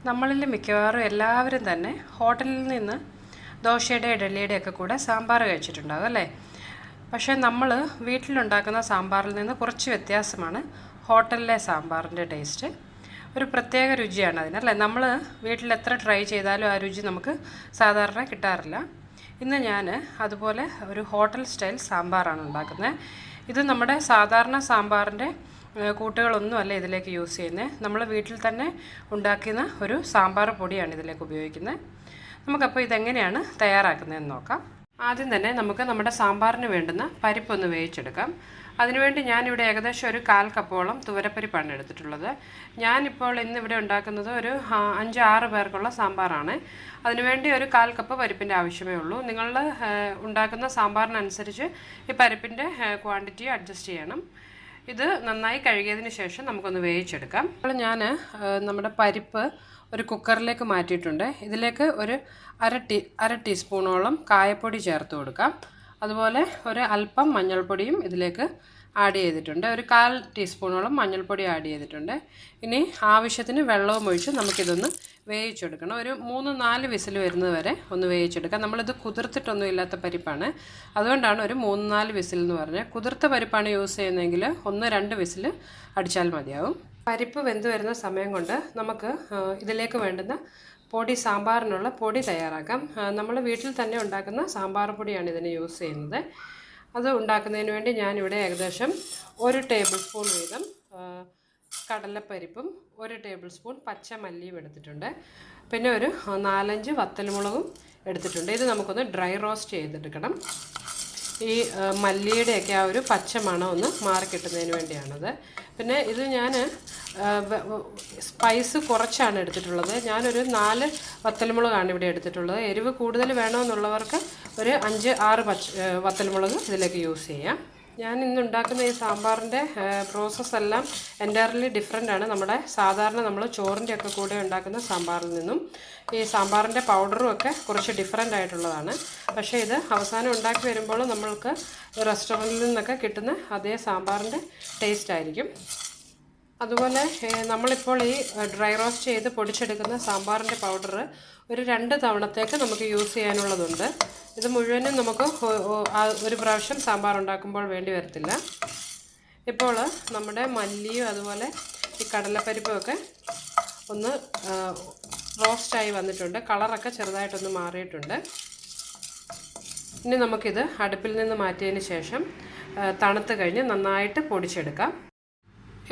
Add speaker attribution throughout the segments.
Speaker 1: നമ്മളിൽ മിക്കവാറും എല്ലാവരും തന്നെ ഹോട്ടലിൽ നിന്ന് ദോശയുടെ ഇഡലിയുടെ ഒക്കെ കൂടെ സാമ്പാർ കഴിച്ചിട്ടുണ്ടാകും അല്ലേ? പക്ഷേ നമ്മൾ വീട്ടിലുണ്ടാക്കുന്ന സാമ്പാറിൽ നിന്ന് കുറച്ച് വ്യത്യാസമാണ് ഹോട്ടലിലെ സാമ്പാറിൻ്റെ ടേസ്റ്റ്. ഒരു പ്രത്യേക രുചിയാണ് അതിനല്ലേ? നമ്മൾ വീട്ടിൽ എത്ര ട്രൈ ചെയ്താലും ആ രുചി നമുക്ക് സാധാരണ കിട്ടാറില്ല. ഇന്ന് ഞാൻ അതുപോലെ ഒരു ഹോട്ടൽ സ്റ്റൈൽ സാമ്പാറാണ് ഉണ്ടാക്കുന്നത്. ഇത് നമ്മുടെ സാധാരണ സാമ്പാറിൻ്റെ കൂട്ടുകളൊന്നുമല്ല ഇതിലേക്ക് യൂസ് ചെയ്യുന്നത്. നമ്മൾ വീട്ടിൽ തന്നെ ഉണ്ടാക്കുന്ന ഒരു സാമ്പാർ പൊടിയാണ് ഇതിലേക്ക് ഉപയോഗിക്കുന്നത്. നമുക്കപ്പോൾ ഇതെങ്ങനെയാണ് തയ്യാറാക്കുന്നതെന്ന് നോക്കാം. ആദ്യം തന്നെ നമുക്ക് നമ്മുടെ സാമ്പാറിന് വേണ്ടുന്ന പരിപ്പൊന്ന് വേവിച്ചെടുക്കാം. അതിനുവേണ്ടി ഞാനിവിടെ ഏകദേശം ഒരു 1/4 കപ്പോളം തുവരപ്പരിപ്പാണ് എടുത്തിട്ടുള്ളത്. ഞാനിപ്പോൾ ഇന്നിവിടെ ഉണ്ടാക്കുന്നത് ഒരു 5-6 പേർക്കുള്ള സാമ്പാറാണ്. അതിനുവേണ്ടി ഒരു 1/4 കപ്പ് പരിപ്പിൻ്റെ ആവശ്യമേ ഉള്ളൂ. നിങ്ങൾ ഉണ്ടാക്കുന്ന സാമ്പാറിനനുസരിച്ച് ഈ പരിപ്പിൻ്റെ ക്വാണ്ടിറ്റി അഡ്ജസ്റ്റ് ചെയ്യണം. ഇത് നന്നായി കഴുകിയതിന് ശേഷം നമുക്കൊന്ന് വേവിച്ചെടുക്കാം. അപ്പോൾ ഞാൻ നമ്മുടെ പരിപ്പ് ഒരു കുക്കറിലേക്ക് മാറ്റിയിട്ടുണ്ട്. ഇതിലേക്ക് ഒരു അര ടീസ്പൂണോളം കായപ്പൊടി ചേർത്ത് കൊടുക്കാം. അതുപോലെ ഒരു അല്പം മഞ്ഞൾപ്പൊടിയും ഇതിലേക്ക് ആഡ് ചെയ്തിട്ടുണ്ട്. ഒരു 1/4 ടീസ്പൂണോളം മഞ്ഞൾപ്പൊടി ആഡ് ചെയ്തിട്ടുണ്ട്. ഇനി ആവശ്യത്തിന് വെള്ളവും ഒഴിച്ച് നമുക്കിതൊന്ന് വേവിച്ചെടുക്കണം. ഒരു 3-4 വിസിൽ വരുന്നത് വരെ ഒന്ന് വേവിച്ചെടുക്കാം. നമ്മളിത് കുതിർത്തിട്ടൊന്നും ഇല്ലാത്ത പരിപ്പാണ്, അതുകൊണ്ടാണ് ഒരു 3-4 വിസിൽ എന്ന് പറഞ്ഞത്. കുതിർത്ത പരിപ്പാണ് യൂസ് ചെയ്യുന്നതെങ്കിൽ 1-2 വിസിൽ അടിച്ചാൽ മതിയാവും. പരിപ്പ് വെന്ത് വരുന്ന സമയം കൊണ്ട് നമുക്ക് ഇതിലേക്ക് വേണ്ടുന്ന പൊടി, സാമ്പാറിനുള്ള പൊടി തയ്യാറാക്കാം. നമ്മൾ വീട്ടിൽ തന്നെ ഉണ്ടാക്കുന്ന സാമ്പാർ പൊടിയാണ് ഇതിന് യൂസ് ചെയ്യുന്നത്. അത് ഉണ്ടാക്കുന്നതിന് വേണ്ടി ഞാനിവിടെ ഏകദേശം 1 ടേബിൾ സ്പൂൺ വീതം കടലപ്പരിപ്പും 1 ടേബിൾ സ്പൂൺ പച്ചമല്ലിയും എടുത്തിട്ടുണ്ട്. പിന്നെ ഒരു 4-5 വത്തൽമുളകും എടുത്തിട്ടുണ്ട്. ഇത് നമുക്കൊന്ന് ഡ്രൈ റോസ്റ്റ് ചെയ്തെടുക്കണം. ഈ മല്ലിയുടെയൊക്കെ ആ ഒരു പച്ച മണം ഒന്ന് മാറിക്കിട്ടുന്നതിന് വേണ്ടിയാണത്. പിന്നെ ഇത് ഞാൻ സ്പൈസ് കുറച്ചാണ് എടുത്തിട്ടുള്ളത്. ഞാനൊരു 4 വത്തൽമുളകാണ് ഇവിടെ എടുത്തിട്ടുള്ളത്. എരിവ് കൂടുതൽ വേണമെന്നുള്ളവർക്ക് ഒരു 5-6 വത്തൽമുളക് ഇതിലേക്ക് യൂസ് ചെയ്യാം. ഞാൻ ഇന്ന് ഉണ്ടാക്കുന്ന ഈ സാമ്പാറിൻ്റെ പ്രോസസ്സെല്ലാം എൻറ്റയർലി ഡിഫറെൻ്റ് ആണ് നമ്മുടെ സാധാരണ നമ്മൾ ചോറിൻ്റെ ഒക്കെ കൂടെ ഉണ്ടാക്കുന്ന സാമ്പാറിൽ നിന്നും. ഈ സാമ്പാറിൻ്റെ പൗഡറും ഒക്കെ കുറച്ച് ഡിഫറെൻ്റ് ആയിട്ടുള്ളതാണ്. പക്ഷേ ഇത് അവസാനം ഉണ്ടാക്കി വരുമ്പോൾ നമ്മൾക്ക് റെസ്റ്റോറൻറ്റിൽ നിന്നൊക്കെ കിട്ടുന്ന അതേ സാമ്പാറിൻ്റെ ടേസ്റ്റ് ആയിരിക്കും. അതുപോലെ നമ്മളിപ്പോൾ ഈ ഡ്രൈ റോസ്റ്റ് ചെയ്ത് പൊടിച്ചെടുക്കുന്ന സാമ്പാറിൻ്റെ പൗഡർ ഒരു 2 തവണത്തേക്ക് നമുക്ക് യൂസ് ചെയ്യാനുള്ളതുണ്ട്. ഇത് മുഴുവനും നമുക്ക് ഒരു പ്രാവശ്യം സാമ്പാർ ഉണ്ടാക്കുമ്പോൾ വേണ്ടി വരത്തില്ല. ഇപ്പോൾ നമ്മുടെ മല്ലിയും അതുപോലെ ഈ കടലപ്പരിപ്പും ഒക്കെ ഒന്ന് റോസ്റ്റായി വന്നിട്ടുണ്ട്. കളറൊക്കെ ചെറുതായിട്ടൊന്ന് മാറിയിട്ടുണ്ട്. ഇനി നമുക്കിത് അടുപ്പിൽ നിന്ന് മാറ്റിയതിന് ശേഷം തണുത്ത് കഴിഞ്ഞ് നന്നായിട്ട് പൊടിച്ചെടുക്കാം.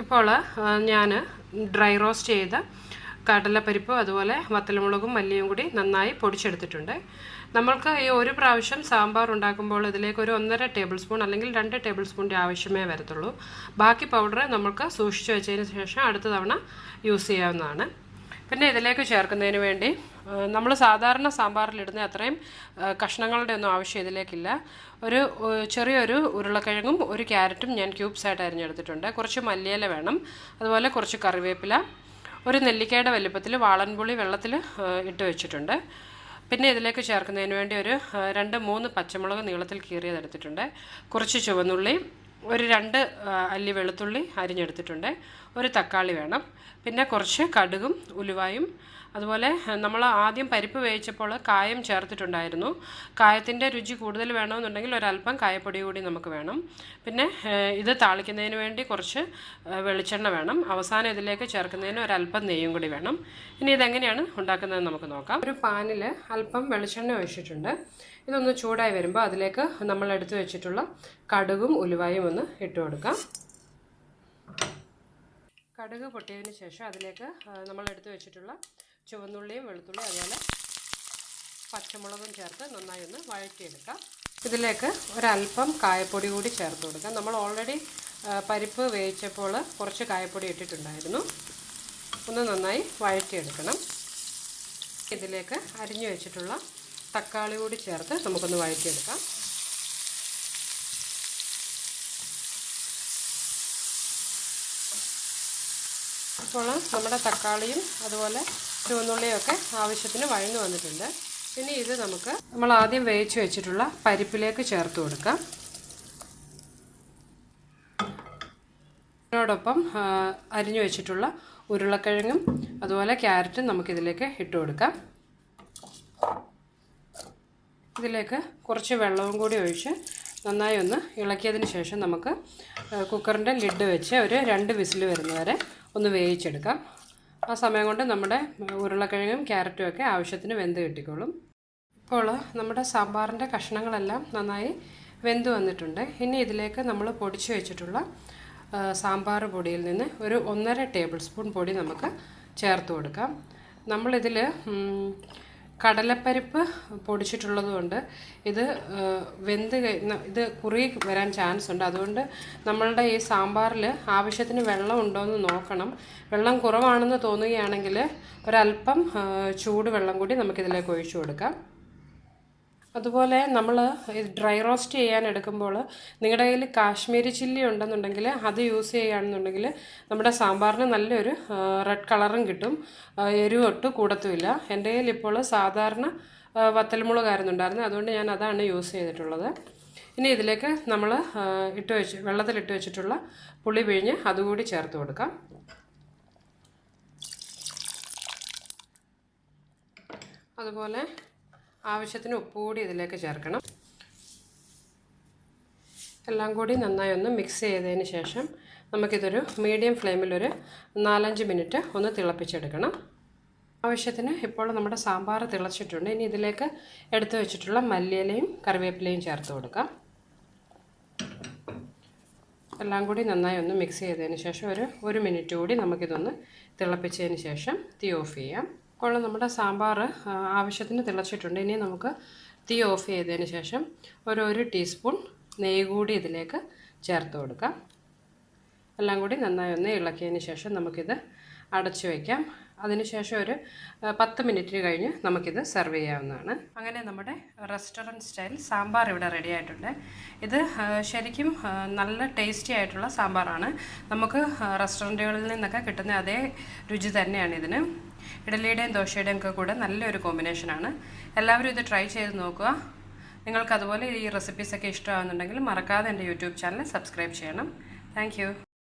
Speaker 1: ഇപ്പോൾ ഞാൻ ഡ്രൈ റോസ്റ്റ് ചെയ്ത കടലപ്പരിപ്പും അതുപോലെ വത്തൽമുളകും മല്ലിയും കൂടി നന്നായി പൊടിച്ചെടുത്തിട്ടുണ്ട്. നമ്മൾക്ക് ഈ ഒരു പ്രാവശ്യം സാമ്പാർ ഉണ്ടാക്കുമ്പോൾ ഇതിലേക്ക് ഒരു 1.5 ടേബിൾ സ്പൂൺ അല്ലെങ്കിൽ 2 ടേബിൾ സ്പൂണിൻ്റെ ആവശ്യമേ വരത്തുള്ളൂ. ബാക്കി പൗഡർ നമുക്ക് സൂക്ഷിച്ച് വെച്ചതിന് ശേഷം അടുത്ത തവണ യൂസ് ചെയ്യാവുന്നതാണ്. പിന്നെ ഇതിലേക്ക് ചേർക്കുന്നതിന് വേണ്ടി നമ്മൾ സാധാരണ സാമ്പാറിലിടുന്ന അത്രയും കഷ്ണങ്ങളുടെ ഒന്നും ആവശ്യം ഇതിലേക്കില്ല. ചെറിയൊരു ഉരുളക്കിഴങ്ങും 1 ക്യാരറ്റും ഞാൻ ക്യൂബ്സായിട്ട് അരിഞ്ഞെടുത്തിട്ടുണ്ട്. കുറച്ച് മല്ലിയില വേണം, അതുപോലെ കുറച്ച് കറിവേപ്പില, 1 നെല്ലിക്കയുടെ വലിപ്പത്തിൽ വാളൻപുളി വെള്ളത്തിൽ ഇട്ട് വെച്ചിട്ടുണ്ട്. പിന്നെ ഇതിലേക്ക് ചേർക്കുന്നതിന് വേണ്ടി ഒരു 2-3 പച്ചമുളക് നീളത്തിൽ കീറിയതെടുത്തിട്ടുണ്ട്. കുറച്ച് ചുവന്നുള്ളി, ഒരു 2 അല്ലി വെളുത്തുള്ളി അരിഞ്ഞെടുത്തിട്ടുണ്ട്. 1 തക്കാളി വേണം. പിന്നെ കുറച്ച് കടുകും ഉലുവായും, അതുപോലെ നമ്മൾ ആദ്യം പരിപ്പ് വേവിച്ചപ്പോൾ കായം ചേർത്തിട്ടുണ്ടായിരുന്നു. കായത്തിൻ്റെ രുചി കൂടുതൽ വേണമെന്നുണ്ടെങ്കിൽ ഒരല്പം കായപ്പൊടി കൂടി നമുക്ക് വേണം. പിന്നെ ഇത് താളിക്കുന്നതിന് വേണ്ടി കുറച്ച് വെളിച്ചെണ്ണ വേണം. അവസാനം ഇതിലേക്ക് ചേർക്കുന്നതിന് ഒരല്പം നെയ്യും കൂടി വേണം. ഇനി ഇതെങ്ങനെയാണ് ഉണ്ടാക്കുന്നതെന്ന് നമുക്ക് നോക്കാം. ഒരു പാനിൽ അല്പം വെളിച്ചെണ്ണ ഒഴിച്ചിട്ടുണ്ട്. ഇതൊന്ന് ചൂടായി വരുമ്പോൾ അതിലേക്ക് നമ്മൾ എടുത്തു വെച്ചിട്ടുള്ള കടുകും ഉലുവായും ഒന്ന് ഇട്ട് കൊടുക്കാം. കടുക് പൊട്ടിയതിന് ശേഷം അതിലേക്ക് നമ്മൾ എടുത്തു വെച്ചിട്ടുള്ള ചുവന്നുള്ളിയും വെളുത്തുള്ളിയും അതുപോലെ പച്ചമുളകും ചേർത്ത് നന്നായി ഒന്ന് വഴറ്റിയെടുക്കാം. ഇതിലേക്ക് ഒരല്പം കായപ്പൊടി കൂടി ചേർത്ത് കൊടുക്കാം. നമ്മൾ ഓൾറെഡി പരിപ്പ് വേവിച്ചപ്പോൾ കുറച്ച് കായപ്പൊടി ഇട്ടിട്ടുണ്ടായിരുന്നു. ഒന്ന് നന്നായി വഴറ്റിയെടുക്കണം. ഇതിലേക്ക് അരിഞ്ഞു വെച്ചിട്ടുള്ള തക്കാളി കൂടി ചേർത്ത് നമുക്കൊന്ന് വഴറ്റിയെടുക്കാം. ഇപ്പോൾ നമ്മുടെ തക്കാളിയും അതുപോലെ ചുവന്നുള്ളിയൊക്കെ ആവശ്യത്തിന് വഴന്നു വന്നിട്ടുണ്ട്. ഇനി ഇത് നമ്മൾ ആദ്യം വേവിച്ച് വെച്ചിട്ടുള്ള പരിപ്പിലേക്ക് ചേർത്ത് കൊടുക്കാം. ഇതിനോടൊപ്പം അരിഞ്ഞു വെച്ചിട്ടുള്ള ഉരുളക്കിഴങ്ങും അതുപോലെ ക്യാരറ്റും നമുക്കിതിലേക്ക് ഇട്ട് കൊടുക്കാം. ഇതിലേക്ക് കുറച്ച് വെള്ളവും കൂടി ഒഴിച്ച് നന്നായി ഒന്ന് ഇളക്കിയതിന് ശേഷം നമുക്ക് കുക്കറിൻ്റെ ലിഡ് വെച്ച് ഒരു 2 വിസിൽ വരുന്നവരെ ഒന്ന് വേവിച്ചെടുക്കാം. ആ സമയം കൊണ്ട് നമ്മുടെ ഉരുളക്കിഴങ്ങും ക്യാരറ്റും ഒക്കെ ആവശ്യത്തിന് വെന്ത് കിട്ടിക്കോളും. ഇപ്പോൾ നമ്മുടെ സാമ്പാറിൻ്റെ കഷ്ണങ്ങളെല്ലാം നന്നായി വെന്ത് വന്നിട്ടുണ്ട്. ഇനി ഇതിലേക്ക് നമ്മൾ പൊടിച്ച് വെച്ചിട്ടുള്ള സാമ്പാർ പൊടിയിൽ നിന്ന് ഒരു 1.5 ടേബിൾ സ്പൂൺ പൊടി നമുക്ക് ചേർത്ത് കൊടുക്കാം. നമ്മളിതിൽ കടലപ്പരിപ്പ് പൊടിച്ചിട്ടുള്ളത് കൊണ്ട് ഇത് ഇത് കുറുകി വരാൻ ചാൻസ് ഉണ്ട്. അതുകൊണ്ട് നമ്മളുടെ ഈ സാമ്പാറിൽ ആവശ്യത്തിന് വെള്ളം ഉണ്ടോയെന്ന് നോക്കണം. വെള്ളം കുറവാണെന്ന് തോന്നുകയാണെങ്കിൽ ഒരല്പം ചൂട് വെള്ളം കൂടി നമുക്കിതിലേക്ക് ഒഴിച്ചു കൊടുക്കാം. അതുപോലെ നമ്മൾ ഡ്രൈ റോസ്റ്റ് ചെയ്യാൻ എടുക്കുമ്പോൾ നിങ്ങളുടെ കയ്യിൽ കാശ്മീരി ചില്ലി ഉണ്ടെന്നുണ്ടെങ്കിൽ അത് യൂസ് ചെയ്യുകയാണെന്നുണ്ടെങ്കിൽ നമ്മുടെ സാമ്പാറിന് നല്ലൊരു റെഡ് കളറും കിട്ടും, എരിവ് ഒട്ടും കൂടത്തുമില്ല. എൻ്റെ കയ്യിൽ ഇപ്പോൾ സാധാരണ വത്തൽമുളകായിരുന്നുണ്ടായിരുന്നു, അതുകൊണ്ട് ഞാൻ അതാണ് യൂസ് ചെയ്തിട്ടുള്ളത്. ഇനി ഇതിലേക്ക് നമ്മൾ വെള്ളത്തിലിട്ട് വെച്ചിട്ടുള്ള പുളി പിഴിഞ്ഞ് അതുകൂടി ചേർത്ത് കൊടുക്കാം. അതുപോലെ ആവശ്യത്തിന് ഉപ്പ് കൂടി ഇതിലേക്ക് ചേർക്കണം. എല്ലാം കൂടി നന്നായി ഒന്ന് മിക്സ് ചെയ്തതിന് ശേഷം നമുക്കിതൊരു മീഡിയം ഫ്ലെയിമിലൊരു 4-5 മിനിറ്റ് ഒന്ന് തിളപ്പിച്ചെടുക്കണം. ആവശ്യത്തിന് ഇപ്പോൾ നമ്മുടെ സാമ്പാർ തിളച്ചിട്ടുണ്ട്. ഇനി ഇതിലേക്ക് എടുത്തു വെച്ചിട്ടുള്ള മല്ലിയിലയും കറിവേപ്പിലയും ചേർത്ത് കൊടുക്കാം. എല്ലാം കൂടി നന്നായി ഒന്ന് മിക്സ് ചെയ്തതിന് ശേഷം ഒരു മിനിറ്റ് കൂടി നമുക്കിതൊന്ന് തിളപ്പിച്ചതിന് ശേഷം തീ ഓഫ് ചെയ്യാം. ഇപ്പോൾ നമ്മുടെ സാമ്പാർ ആവശ്യത്തിന് തിളച്ചിട്ടുണ്ട്. ഇനി നമുക്ക് തീ ഓഫ് ചെയ്തതിന് ശേഷം ഒരു ടീസ്പൂൺ നെയ്യ് കൂടി ഇതിലേക്ക് ചേർത്ത് കൊടുക്കാം. എല്ലാം കൂടി നന്നായി ഒന്ന് ഇളക്കിയതിന് ശേഷം നമുക്കിത് അടച്ചു വയ്ക്കാം. അതിനുശേഷം ഒരു 10 മിനിറ്റ് കഴിഞ്ഞ് നമുക്കിത് സെർവ് ചെയ്യാവുന്നതാണ്. അങ്ങനെ നമ്മുടെ റെസ്റ്റോറൻറ്റ് സ്റ്റൈൽ സാമ്പാർ ഇവിടെ റെഡി ആയിട്ടുണ്ട്. ഇത് ശരിക്കും നല്ല ടേസ്റ്റി ആയിട്ടുള്ള സാമ്പാറാണ്. നമുക്ക് റെസ്റ്റോറൻറ്റുകളിൽ നിന്നൊക്കെ കിട്ടുന്ന അതേ രുചി തന്നെയാണ് ഇതിന്. ഇഡലിയുടെയും ദോശയുടെയും ഒക്കെ കൂടെ നല്ലൊരു കോമ്പിനേഷനാണ്. എല്ലാവരും ഇത് ട്രൈ ചെയ്ത് നോക്കുക. നിങ്ങൾക്കതുപോലെ ഈ റെസിപ്പീസൊക്കെ ഇഷ്ടമാകുന്നുണ്ടെങ്കിൽ മറക്കാതെ എൻ്റെ യൂട്യൂബ് ചാനൽ സബ്സ്ക്രൈബ് ചെയ്യണം. താങ്ക്